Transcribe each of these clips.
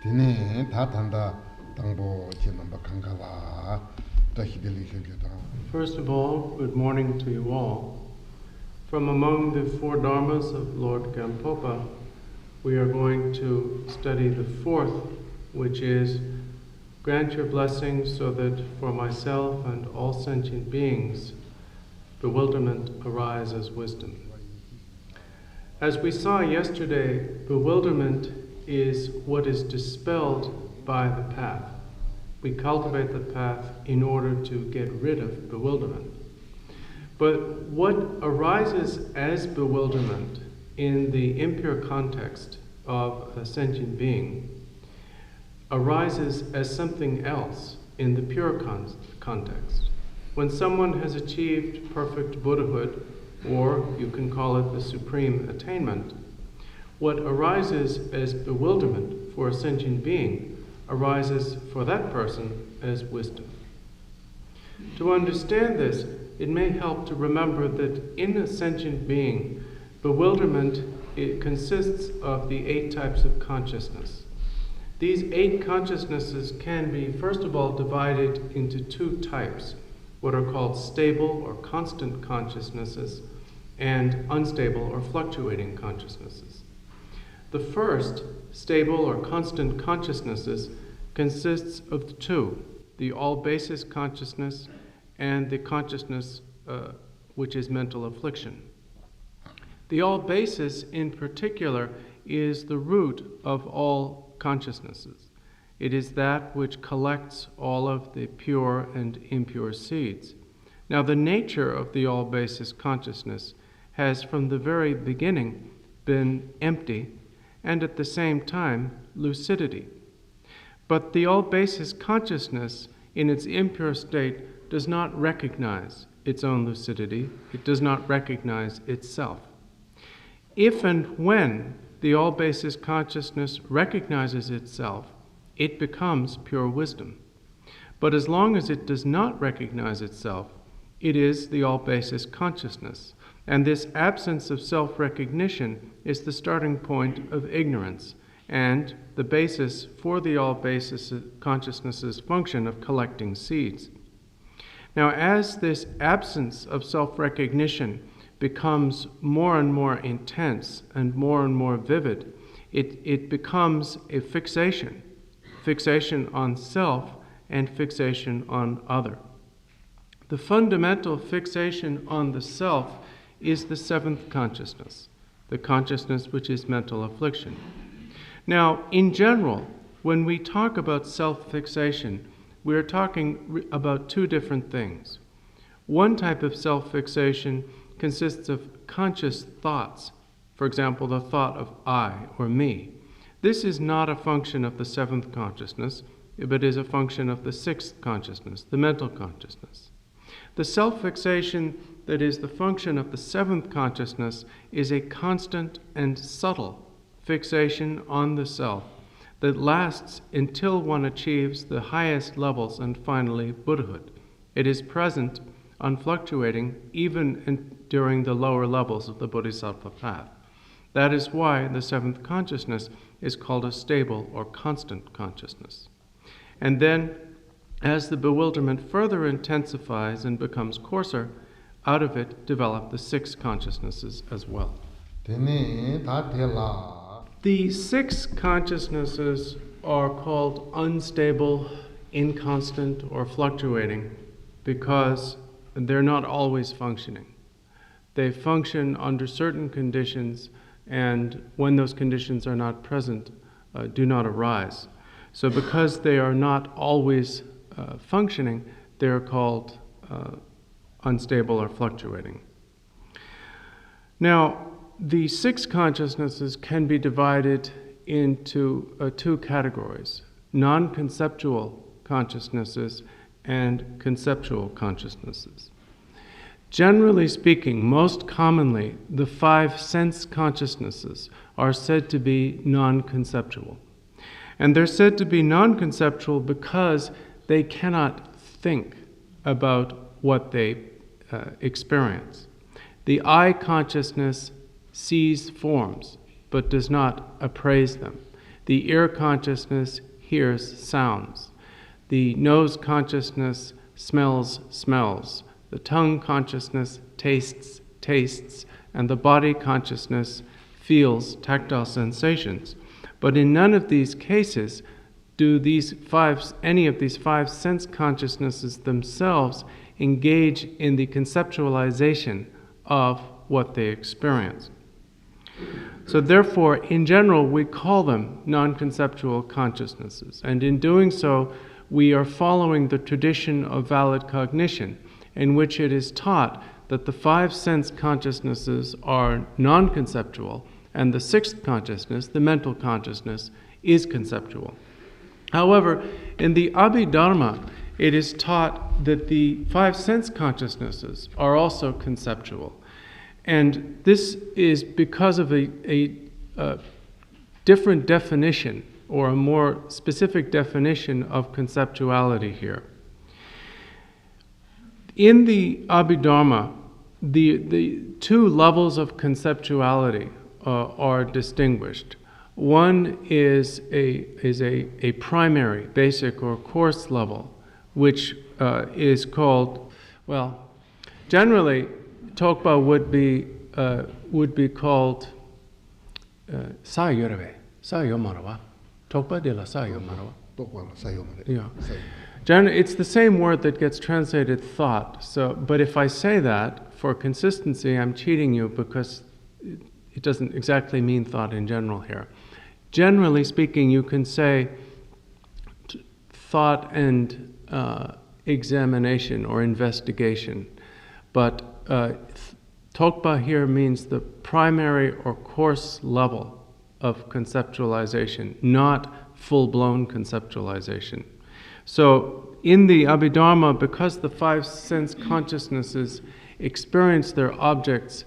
Tene tatanda tangbo chenamba kankala tahideli kagyu. First of all, good morning to you all. From among the four Dharmas of Lord Gampopa, we are going to study the fourth, which is grant your blessings so that for myself and all sentient beings, bewilderment arise as wisdom. As we saw yesterday, bewilderment is what is dispelled by the path. We cultivate the path in order to get rid of bewilderment. But what arises as bewilderment in the impure context of a sentient being arises as something else in the pure context. When someone has achieved perfect Buddhahood, or you can call it the supreme attainment, what arises as bewilderment for a sentient being arises for that person as wisdom. To understand this, it may help to remember that in a sentient being, bewilderment consists of the 8 types of consciousness. These 8 consciousnesses can be, first of all, divided into 2 types, what are called stable or constant consciousnesses and unstable or fluctuating consciousnesses. The first, stable or constant consciousnesses, consists of 2, the all-basis consciousness and the consciousness which is mental affliction. The all-basis in particular is the root of all consciousnesses. It is that which collects all of the pure and impure seeds. Now, the nature of the all-basis consciousness has from the very beginning been empty and at the same time lucidity. But the all-basis consciousness in its impure state does not recognize its own lucidity. It does not recognize itself. If and when the all-basis consciousness recognizes itself, it becomes pure wisdom. But as long as it does not recognize itself, it is the all-basis consciousness. And this absence of self-recognition is the starting point of ignorance and the basis for the all-basis consciousness's function of collecting seeds. Now, as this absence of self-recognition becomes more and more intense and more vivid, it becomes a fixation on self and fixation on other. The fundamental fixation on the self is the 7th consciousness, the consciousness which is mental affliction. Now, in general, when we talk about self-fixation, we are talking about 2 different things. One type of self-fixation consists of conscious thoughts, for example, the thought of I or me. This is not a function of the 7th consciousness, but is a function of the 6th consciousness, the mental consciousness. The self-fixation that is the function of the 7th consciousness is a constant and subtle fixation on the self that lasts until one achieves the highest levels and finally Buddhahood. It is present, unfluctuating, even during the lower levels of the Bodhisattva path. That is why the 7th consciousness is called a stable or constant consciousness. And then, as the bewilderment further intensifies and becomes coarser, out of it develop the 6 consciousnesses as well. The 6 consciousnesses are called unstable, inconstant, or fluctuating because they're not always functioning. They function under certain conditions, and when those conditions are not present, do not arise. So because they are not always functioning, they are called unstable or fluctuating. Now, the 6 consciousnesses can be divided into 2 categories: non-conceptual consciousnesses and conceptual consciousnesses. Generally speaking, most commonly, the 5 sense consciousnesses are said to be non-conceptual. And they're said to be non-conceptual because they cannot think about what they experience. The I consciousness sees forms, but does not appraise them. The ear consciousness hears sounds. The nose consciousness smells smells. The tongue consciousness tastes tastes. And the body consciousness feels tactile sensations. But in none of these cases do any of these five sense consciousnesses themselves engage in the conceptualization of what they experience. So therefore, in general, we call them non-conceptual consciousnesses. And in doing so, we are following the tradition of valid cognition, in which it is taught that the five sense consciousnesses are non-conceptual, and the sixth consciousness, the mental consciousness, is conceptual. However, in the Abhidharma, it is taught that the five sense consciousnesses are also conceptual. And this is because of a different definition, or a more specific definition of conceptuality here. In the Abhidharma, the two levels of conceptuality are distinguished. One is a primary, basic, or coarse level, which is called, well, generally, Tokpa would be called Sayurve, Sayomarawa. Tokpa de la Sayomarawa. Yeah. Generally, it's the same word that gets translated thought. So, but if I say that for consistency, I'm cheating you because it doesn't exactly mean thought in general here. Generally speaking, you can say thought and examination or investigation, but Tokpa here means the primary or coarse level of conceptualization, not full-blown conceptualization. So in the Abhidharma, because the five sense consciousnesses experience their objects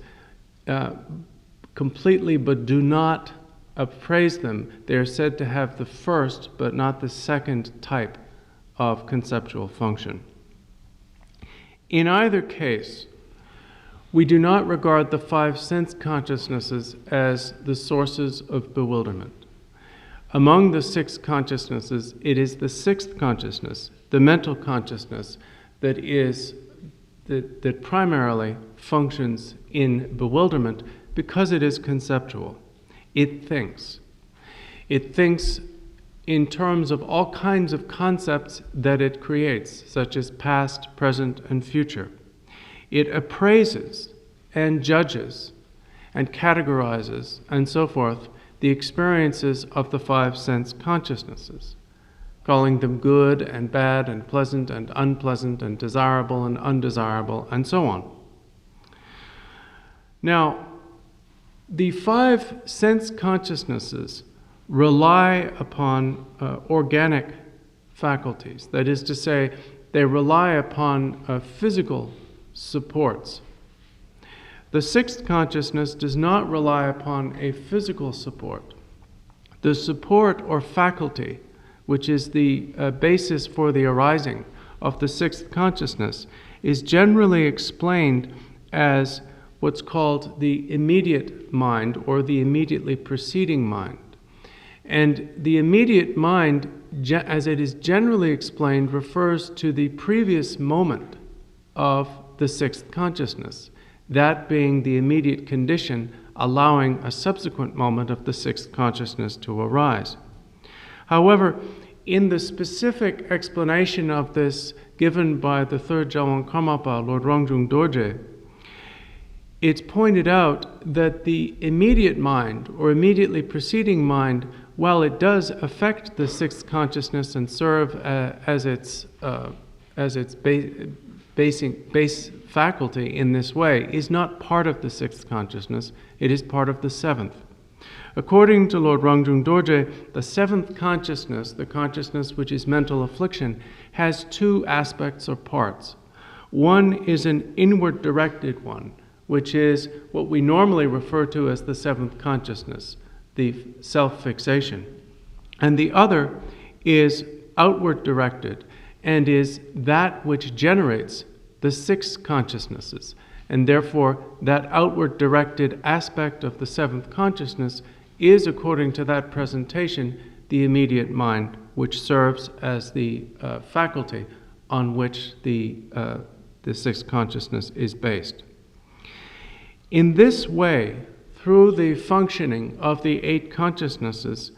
completely but do not appraise them, they are said to have the first but not the second type of conceptual function. In either case, we do not regard the five sense consciousnesses as the sources of bewilderment. Among the six consciousnesses, it is the sixth consciousness, the mental consciousness, that primarily functions in bewilderment because it is conceptual. It thinks. It thinks in terms of all kinds of concepts that it creates, such as past, present, and future. It appraises and judges and categorizes and so forth the experiences of the five sense consciousnesses, calling them good and bad and pleasant and unpleasant and desirable and undesirable and so on. Now, the five sense consciousnesses rely upon organic faculties. That is to say, they rely upon physical supports. The sixth consciousness does not rely upon a physical support. The support or faculty, which is the basis for the arising of the sixth consciousness, is generally explained as what's called the immediate mind or the immediately preceding mind. And the immediate mind, as it is generally explained, refers to the previous moment of the sixth consciousness, that being the immediate condition allowing a subsequent moment of the sixth consciousness to arise. However, in the specific explanation of this given by the third Gyaltsen Karmapa, Lord Rongjung Dorje, it's pointed out that the immediate mind or immediately preceding mind, while it does affect the sixth consciousness and serve as its base faculty in this way, is not part of the sixth consciousness, it is part of the seventh. According to Lord Rongjung Dorje, the seventh consciousness, the consciousness which is mental affliction, has two aspects or parts. One is an inward directed one, which is what we normally refer to as the seventh consciousness, the self-fixation. And the other is outward directed and is that which generates the six consciousnesses. And therefore, that outward directed aspect of the seventh consciousness is, according to that presentation, the immediate mind, which serves as the faculty on which the sixth consciousness is based. In this way, through the functioning of the eight consciousnesses,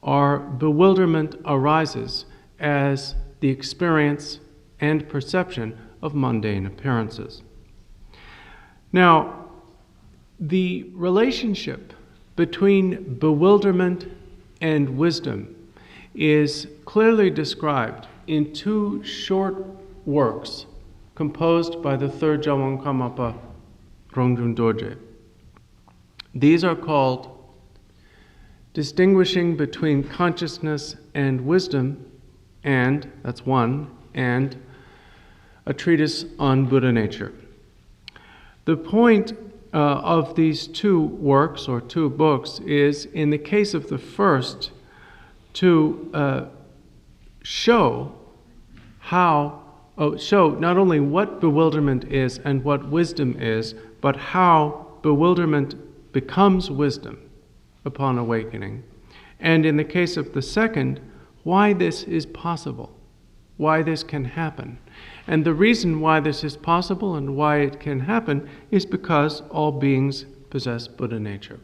our bewilderment arises as the experience and perception of mundane appearances. Now, the relationship between bewilderment and wisdom is clearly described in two short works composed by the third Gyaltsen Karmapa Rongjung Dorje. These are called Distinguishing Between Consciousness and Wisdom, and, that's one, and a treatise on Buddha nature. The point of these two works, or two books, is, in the case of the first, to show not only what bewilderment is and what wisdom is, but how bewilderment becomes wisdom upon awakening. And in the case of the second, why this is possible, why this can happen. And the reason why this is possible and why it can happen is because all beings possess Buddha nature.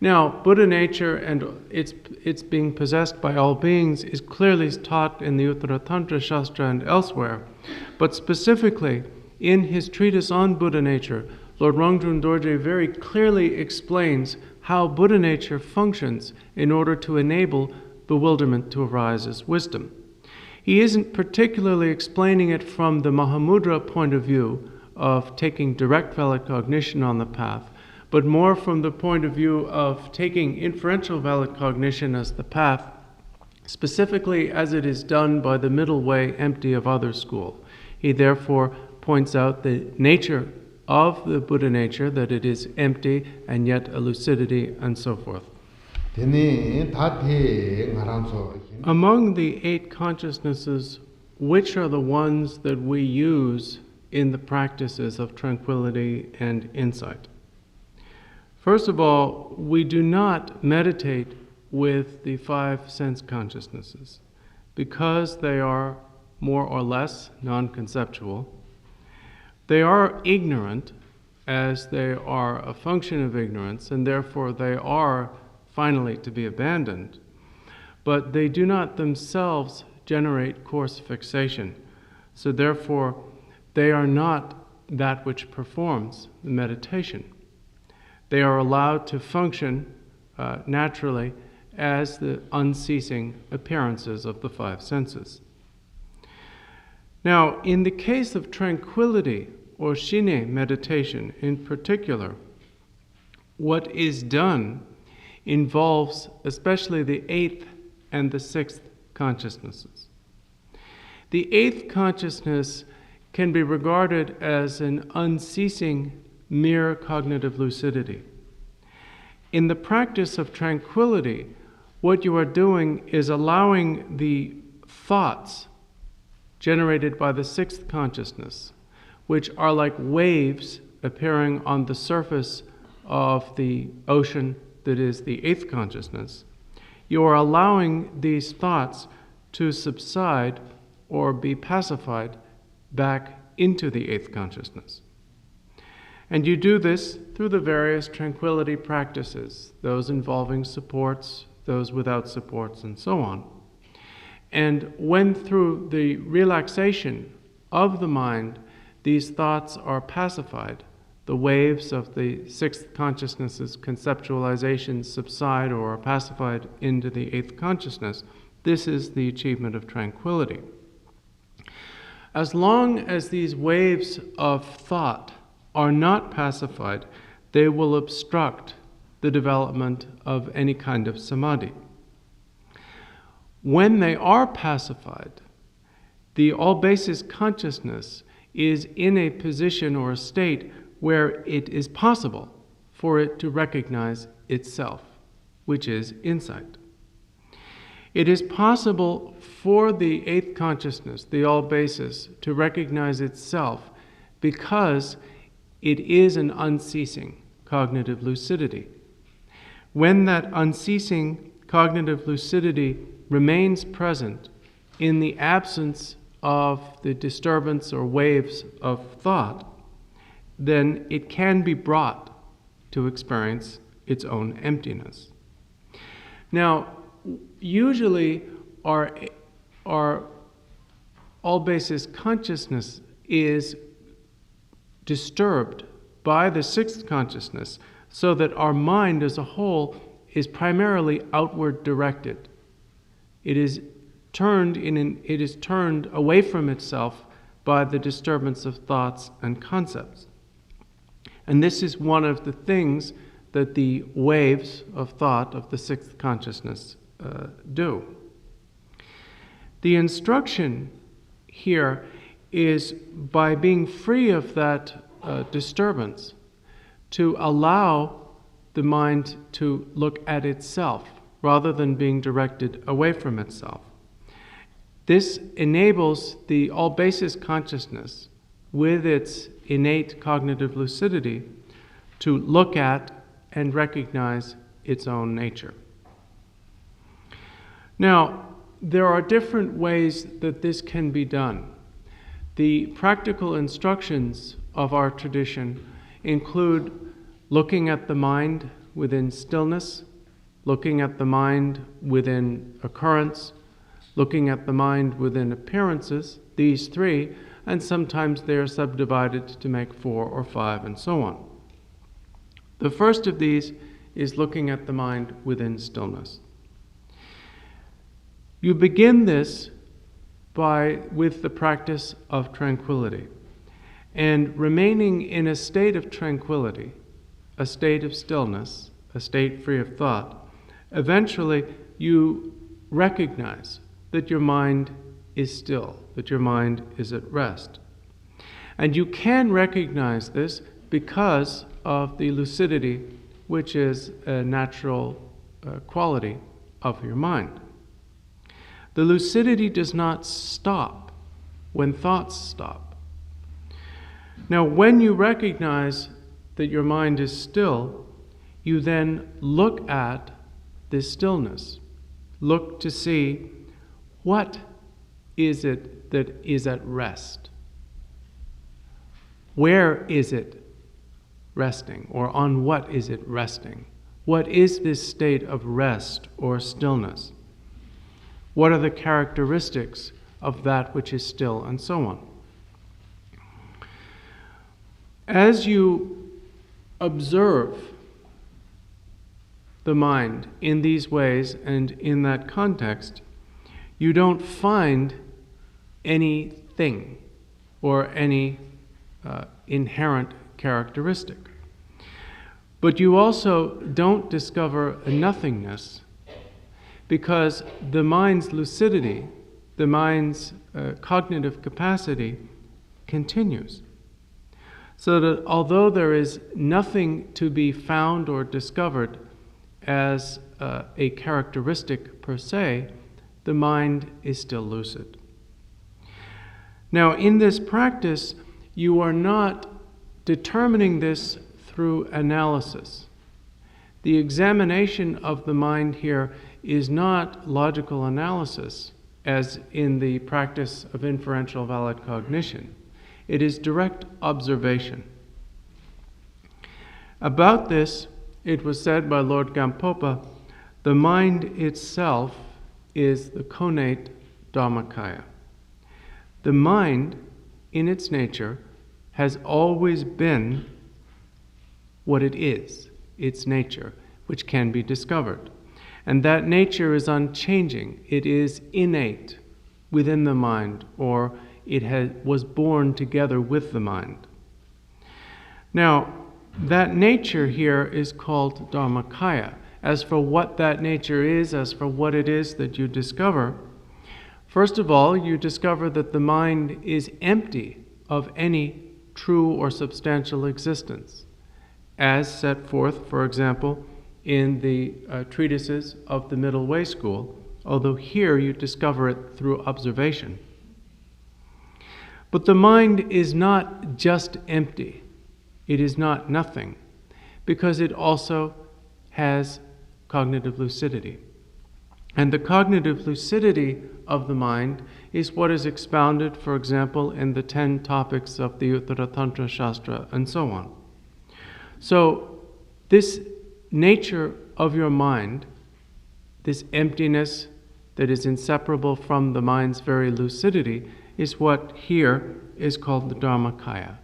Now, Buddha nature and its being possessed by all beings is clearly taught in the Uttara Tantra Shastra and elsewhere, but specifically in his treatise on Buddha nature, Lord Rongjung Dorje very clearly explains how Buddha nature functions in order to enable bewilderment to arise as wisdom. He isn't particularly explaining it from the Mahamudra point of view of taking direct valid cognition on the path, but more from the point of view of taking inferential valid cognition as the path, specifically as it is done by the middle way empty of other school. He therefore points out the nature of the Buddha nature, that it is empty and yet a lucidity and so forth. Among the eight consciousnesses, which are the ones that we use in the practices of tranquility and insight? First of all, we do not meditate with the five sense consciousnesses because they are more or less non-conceptual. They are ignorant, as they are a function of ignorance, and therefore they are finally to be abandoned. But they do not themselves generate coarse fixation, so therefore they are not that which performs the meditation. They are allowed to function naturally as the unceasing appearances of the five senses. Now, in the case of tranquility or shine meditation in particular, what is done involves especially the eighth and the sixth consciousnesses. The eighth consciousness can be regarded as an unceasing mere cognitive lucidity. In the practice of tranquility, what you are doing is allowing the thoughts generated by the sixth consciousness, which are like waves appearing on the surface of the ocean that is the eighth consciousness. You are allowing these thoughts to subside or be pacified back into the eighth consciousness. And you do this through the various tranquility practices, those involving supports, those without supports, and so on. And when through the relaxation of the mind, these thoughts are pacified, the waves of the sixth consciousness's conceptualizations subside or are pacified into the eighth consciousness. This is the achievement of tranquility. As long as these waves of thought are not pacified, they will obstruct the development of any kind of samadhi. When they are pacified, the all-basis consciousness is in a position or a state where it is possible for it to recognize itself, which is insight. It is possible for the eighth consciousness, the all-basis, to recognize itself because it is an unceasing cognitive lucidity. when that unceasing cognitive lucidity remains present in the absence of the disturbance or waves of thought, then it can be brought to experience its own emptiness. Now, usually our all-basis consciousness is disturbed by the sixth consciousness, so that our mind as a whole is primarily outward directed. It is turned away from itself by the disturbance of thoughts and concepts. And this is one of the things that the waves of thought of the sixth consciousness do. The instruction here is, by being free of that disturbance, to allow the mind to look at itself rather than being directed away from itself. This enables the all-basis consciousness, with its innate cognitive lucidity, to look at and recognize its own nature. Now, there are different ways that this can be done. The practical instructions of our tradition include looking at the mind within stillness, looking at the mind within occurrence, looking at the mind within appearances, these three, and sometimes they are subdivided to make 4 or 5 and so on. The first of these is looking at the mind within stillness. You begin this with the practice of tranquility, and remaining in a state of tranquility, a state of stillness, a state free of thought. Eventually, you recognize that your mind is still, that your mind is at rest. And you can recognize this because of the lucidity, which is a natural quality of your mind. The lucidity does not stop when thoughts stop. Now, when you recognize that your mind is still, you then look at this stillness. Look to see, what is it that is at rest? Where is it resting, or on what is it resting? What is this state of rest or stillness? What are the characteristics of that which is still, and so on? As you observe the mind in these ways and in that context, you don't find anything or any inherent characteristic. But you also don't discover a nothingness, because the mind's lucidity, the mind's cognitive capacity continues. So that although there is nothing to be found or discovered as a characteristic per se, the mind is still lucid. Now, in this practice, you are not determining this through analysis. The examination of the mind here is not logical analysis, as in the practice of inferential valid cognition. It is direct observation. About this, it was said by Lord Gampopa, the mind itself is the connate Dharmakaya. The mind, in its nature, has always been what it is, its nature, which can be discovered. And that nature is unchanging. It is innate within the mind, or it was born together with the mind. Now, that nature here is called Dharmakaya. As for what that nature is, as for what it is that you discover, first of all, you discover that the mind is empty of any true or substantial existence, as set forth, for example, in the treatises of the Middle Way School, although here you discover it through observation. But the mind is not just empty. It is not nothing, because it also has cognitive lucidity. And the cognitive lucidity of the mind is what is expounded, for example, in the 10 topics of the Uttara Tantra Shastra and so on. So this nature of your mind, this emptiness that is inseparable from the mind's very lucidity, is what here is called the Dharmakaya.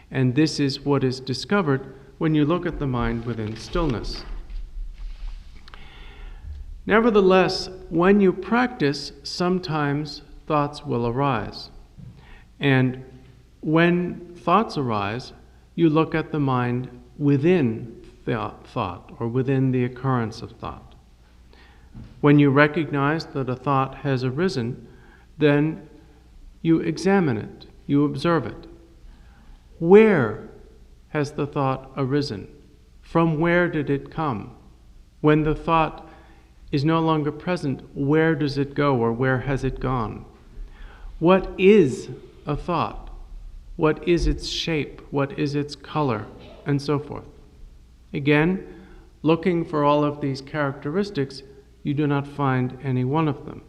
And this is what is discovered when you look at the mind within stillness. Nevertheless, when you practice, sometimes thoughts will arise. And when thoughts arise, you look at the mind within thought, or within the occurrence of thought. When you recognize that a thought has arisen, then you examine it, you observe it. Where has the thought arisen? From where did it come? When the thought is no longer present, where does it go, or where has it gone? What is a thought? What is its shape? What is its color? And so forth. Again, looking for all of these characteristics, you do not find any one of them.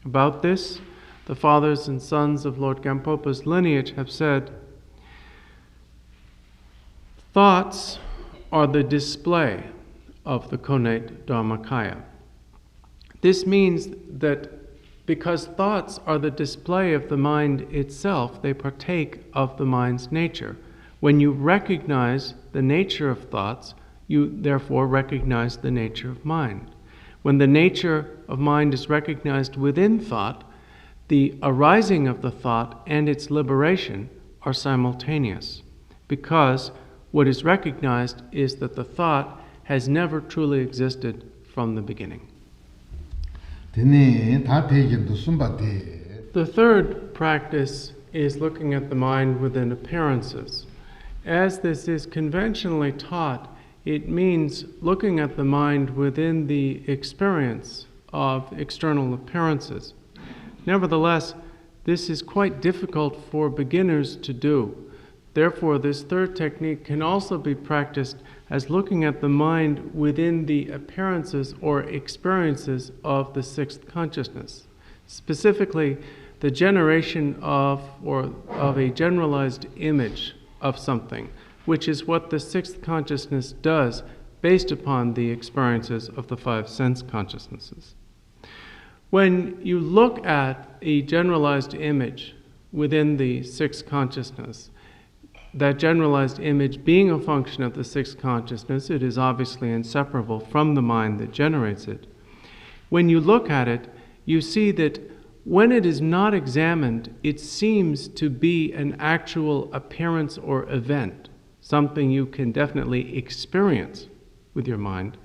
About this, the fathers and sons of Lord Gampopa's lineage have said, thoughts are the display of the connate Dharmakaya. This means that because thoughts are the display of the mind itself, they partake of the mind's nature. When you recognize the nature of thoughts, you therefore recognize the nature of mind. When the nature of mind is recognized within thought, the arising of the thought and its liberation are simultaneous, because what is recognized is that the thought has never truly existed from the beginning. The third practice is looking at the mind within appearances. As this is conventionally taught, it means looking at the mind within the experience of external appearances. Nevertheless, this is quite difficult for beginners to do. Therefore, this third technique can also be practiced as looking at the mind within the appearances or experiences of the sixth consciousness. Specifically, the generation of a generalized image of something, which is what the sixth consciousness does based upon the experiences of the five sense consciousnesses. When you look at a generalized image within the sixth consciousness, that generalized image being a function of the sixth consciousness, it is obviously inseparable from the mind that generates it. When you look at it, you see that when it is not examined, it seems to be an actual appearance or event, something you can definitely experience with your mind.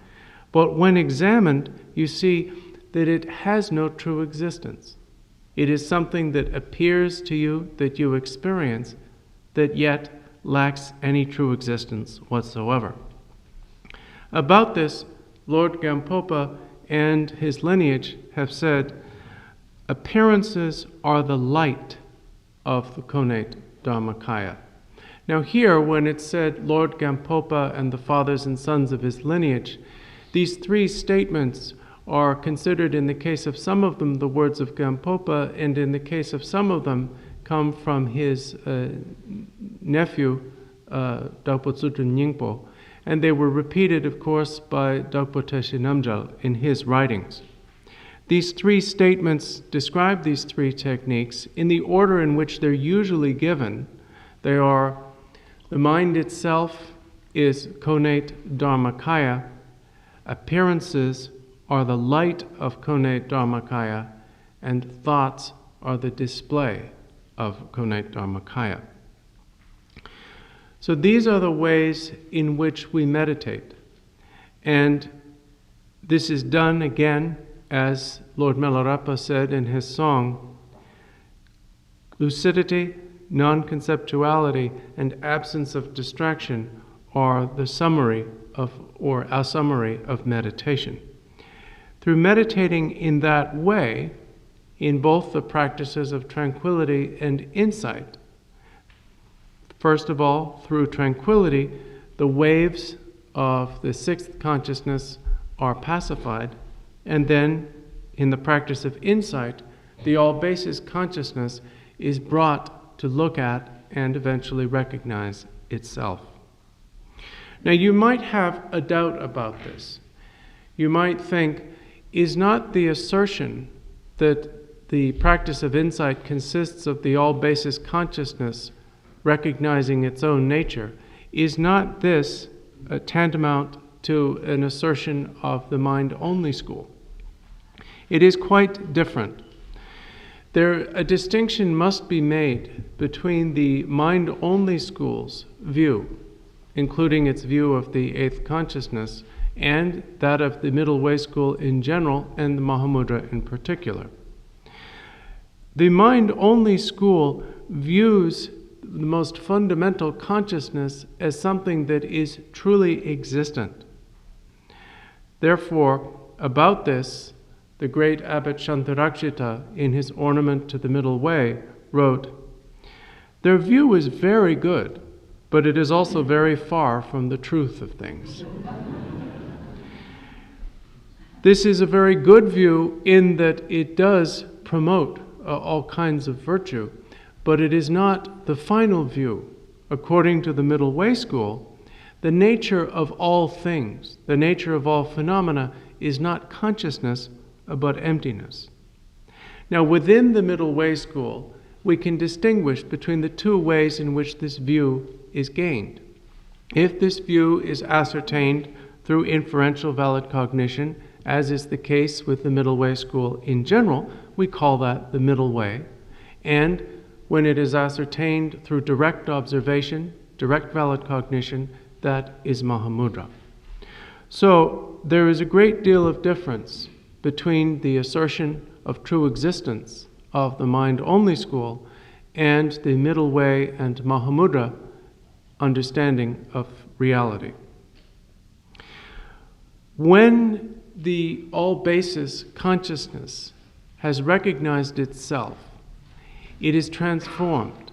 But when examined, you see that it has no true existence. It is something that appears to you, that you experience, that yet lacks any true existence whatsoever. About this, Lord Gampopa and his lineage have said, appearances are the light of the connate Dharmakaya. Now here, when it said Lord Gampopa and the fathers and sons of his lineage, these three statements are considered, in the case of some of them, the words of Gampopa, and in the case of some of them, come from his nephew, Dagpo Tsutren Nyingpo, and they were repeated, of course, by Dagpo Teshe Namjal in his writings. These three statements describe these three techniques in the order in which they're usually given. They are, the mind itself is connate Dharmakaya, appearances are the light of connate Dharmakaya, and thoughts are the display of connate Dharmakaya. So these are the ways in which we meditate. And this is done again, as Lord Milarepa said in his song, lucidity, non-conceptuality, and absence of distraction are the summary of, or a summary of meditation. Through meditating in that way, in both the practices of tranquility and insight, first of all, through tranquility, the waves of the sixth consciousness are pacified, and then, in the practice of insight, the all-basis consciousness is brought to look at and eventually recognize itself. Now, you might have a doubt about this. You might think, is not the assertion that the practice of insight consists of the all-basis consciousness recognizing its own nature, is not this tantamount to an assertion of the mind-only school? It is quite different. A distinction must be made between the mind-only school's view, including its view of the eighth consciousness, and that of the Middle Way school in general, and the Mahamudra in particular. The mind-only school views the most fundamental consciousness as something that is truly existent. Therefore, about this, the great Abbot Shantarakshita, in his Ornament to the Middle Way, wrote, "Their view is very good, but it is also very far from the truth of things." This is a very good view in that it does promote all kinds of virtue, but it is not the final view. According to the Middle Way school, the nature of all things, the nature of all phenomena, is not consciousness, but emptiness. Now, within the Middle Way school, we can distinguish between the two ways in which this view is gained. If this view is ascertained through inferential valid cognition, as is the case with the Middle Way school in general, we call that the Middle Way. And when it is ascertained through direct observation, direct valid cognition, that is Mahamudra. So there is a great deal of difference between the assertion of true existence of the mind-only school and the Middle Way and Mahamudra understanding of reality. When the all-basis consciousness has recognized itself, it is transformed,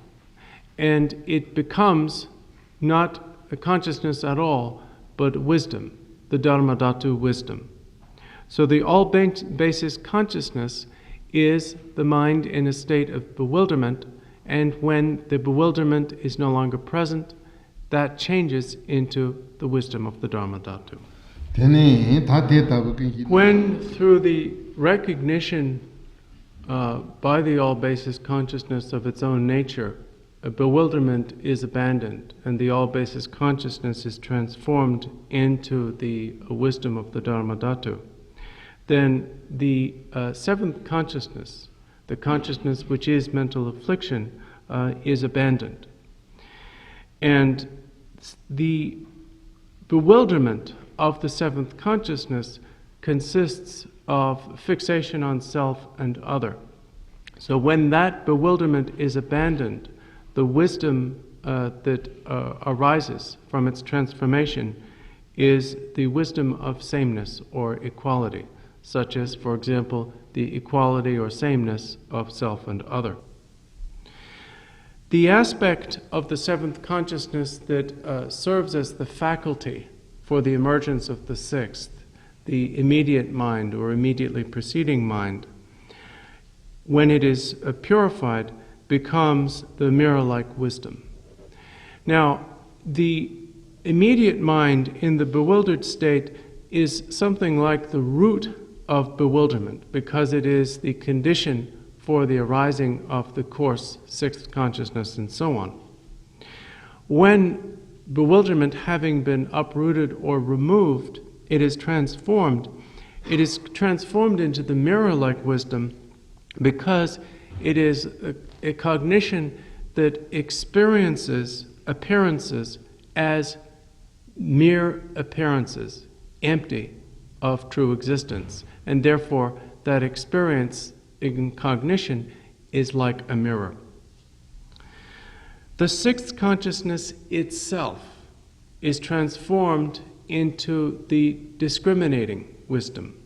and it becomes not a consciousness at all, but wisdom, the Dharmadhatu wisdom. So the all-basis consciousness is the mind in a state of bewilderment, and when the bewilderment is no longer present, that changes into the wisdom of the Dharmadhatu. When, through the recognition by the all-basis consciousness of its own nature, a bewilderment is abandoned and the all-basis consciousness is transformed into the wisdom of the Dharmadhatu, then the seventh consciousness, the consciousness which is mental affliction, is abandoned. And the bewilderment of the seventh consciousness consists of fixation on self and other. So when that bewilderment is abandoned, the wisdom that arises from its transformation is the wisdom of sameness or equality, such as, for example, the equality or sameness of self and other. The aspect of the seventh consciousness that serves as the faculty for the emergence of the sixth, the immediate mind or immediately preceding mind, when it is purified, becomes the mirror-like wisdom. Now, the immediate mind in the bewildered state is something like the root of bewilderment, because it is the condition for the arising of the coarse sixth consciousness and so on. When bewilderment having been uprooted or removed, it is transformed into the mirror-like wisdom, because it is a cognition that experiences appearances as mere appearances, empty of true existence, and therefore that experience in cognition is like a mirror. The sixth consciousness itself is transformed into the discriminating wisdom.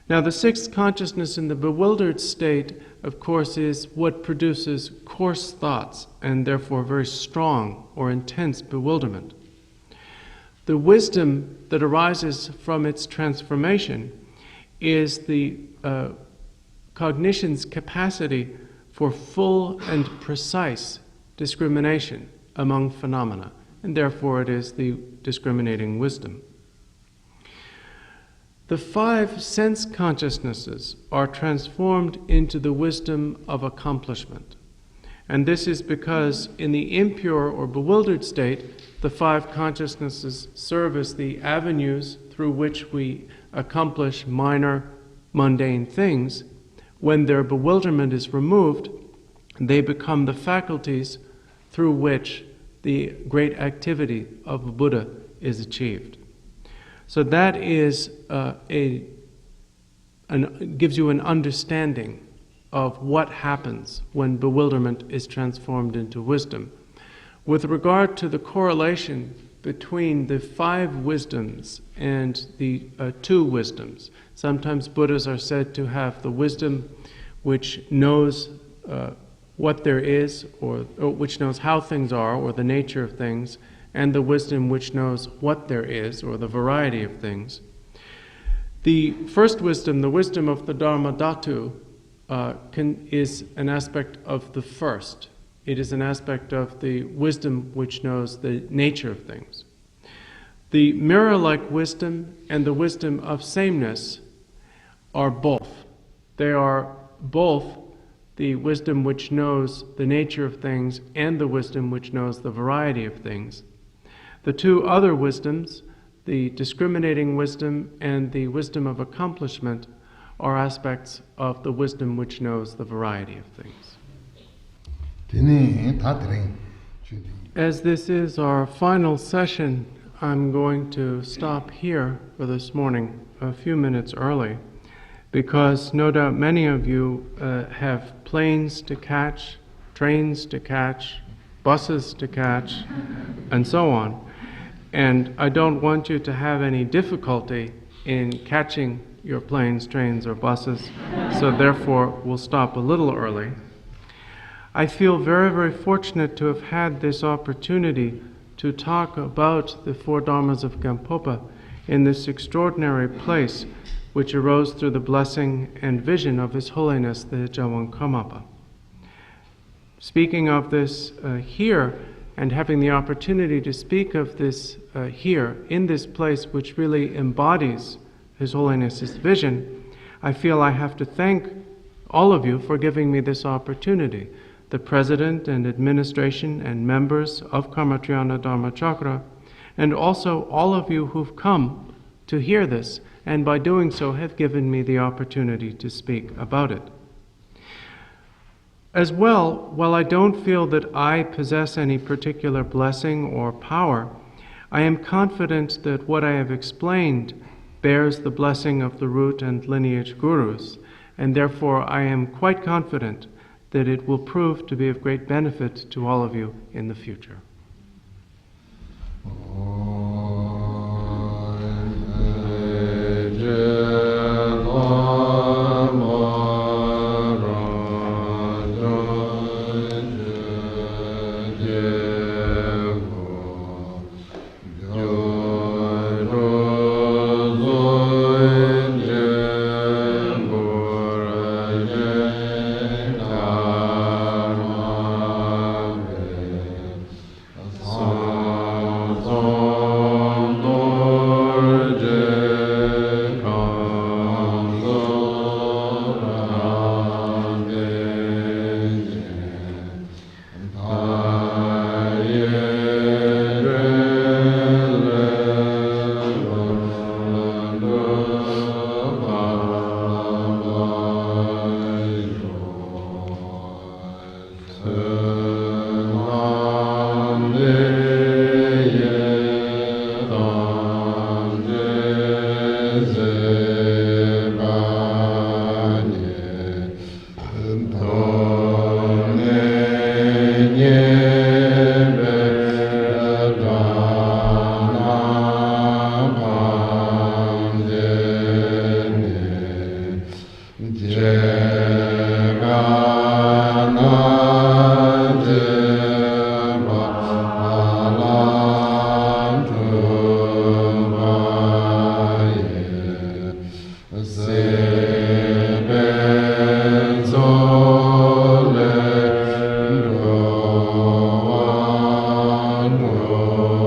Now, the sixth consciousness in the bewildered state, of course, is what produces coarse thoughts and therefore very strong or intense bewilderment. the wisdom that arises from its transformation is the cognition's capacity for full and precise discrimination among phenomena, and therefore it is the discriminating wisdom. The 5 sense consciousnesses are transformed into the wisdom of accomplishment. And this is because in the impure or bewildered state, the 5 consciousnesses serve as the avenues through which we accomplish minor, mundane things. When their bewilderment is removed, they become the faculties through which the great activity of a Buddha is achieved. So that is gives you an understanding of what happens when bewilderment is transformed into wisdom. With regard to the correlation between the 5 wisdoms and the 2 wisdoms, sometimes Buddhas are said to have the wisdom which knows what there is, or which knows how things are, or the nature of things, and the wisdom which knows what there is, or the variety of things. The first wisdom, the wisdom of the Dharma Dhatu, is an aspect of the first. It is an aspect of the wisdom which knows the nature of things. The mirror-like wisdom and the wisdom of sameness are both. They are both the wisdom which knows the nature of things and the wisdom which knows the variety of things. The 2 other wisdoms, the discriminating wisdom and the wisdom of accomplishment, are aspects of the wisdom which knows the variety of things. As this is our final session, I'm going to stop here for this morning a few minutes early, because no doubt many of you have planes to catch, trains to catch, buses to catch, and so on. And I don't want you to have any difficulty in catching your planes, trains, or buses, so therefore we'll stop a little early. I feel very, very fortunate to have had this opportunity to talk about the 4 Dharmas of Gampopa in this extraordinary place which arose through the blessing and vision of His Holiness the Jawan Karmapa. Speaking of this here, and having the opportunity to speak of this here, in this place which really embodies His Holiness's vision, I feel I have to thank all of you for giving me this opportunity. The President and administration and members of Karmatriana Dharma Chakra, and also all of you who've come to hear this, and by doing so have given me the opportunity to speak about it. As well, while I don't feel that I possess any particular blessing or power, I am confident that what I have explained bears the blessing of the root and lineage gurus, and therefore I am quite confident that it will prove to be of great benefit to all of you in the future. So Om